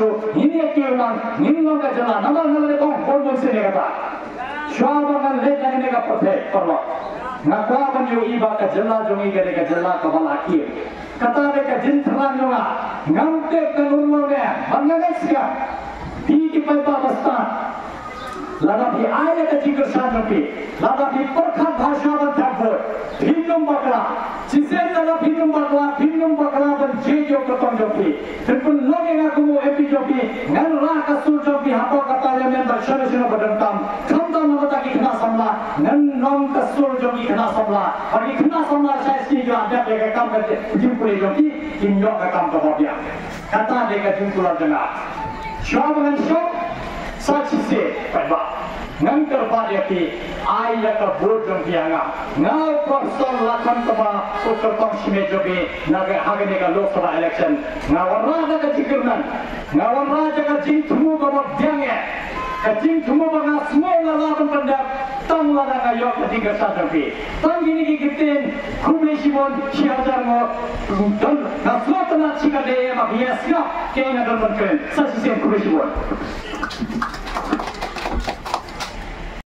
masuk ini kiuman ini nggak jalan nama nama itu korban sini kata syawabang lejang ini nggak percaya perlu ngakaban yo iba ka jalla jongi gede ka jalla ka balaki kata de ka jin terang jonga ngamte kanurmo ne bangagasya di ki paipa basta lada bi aya ka jikr sanapi lada bi perkhat bhasha ban thappo bhinnum bakla jisen lada bhinnum bakla ban je jo ka tong jopi terpun loge na kumu epi jopi ngan ra ka sur jopi hapo kata le men darshana sino badantam khamda namata ki khna samla nan nom ka sur jopi khna samla और ये खना समला शायद जो आध्यात्म का काम करते जिम्पुले जो की किन्यो का काम तो हो गया कथा देगा जिम्पुला जना शोभन शो सच से पैबा नंतर पार्टी की आई का बोर्ड जो किया ना नाउ पर्सन लखन तबा उत्तर पश्चिम में जो भी नगर आगे का लोकसभा इलेक्शन नावराजा का जिक्र नन नावराजा का जिंतुमु का मध्यांग है kacing cuma bangga semua lawan pendak tang lada kayo kacing kesadapi tang gini kikitin kumle simon siajar mo dan naslo tanah cika deh ma biasa kaya ngadon mungkin sasi sen kumle simon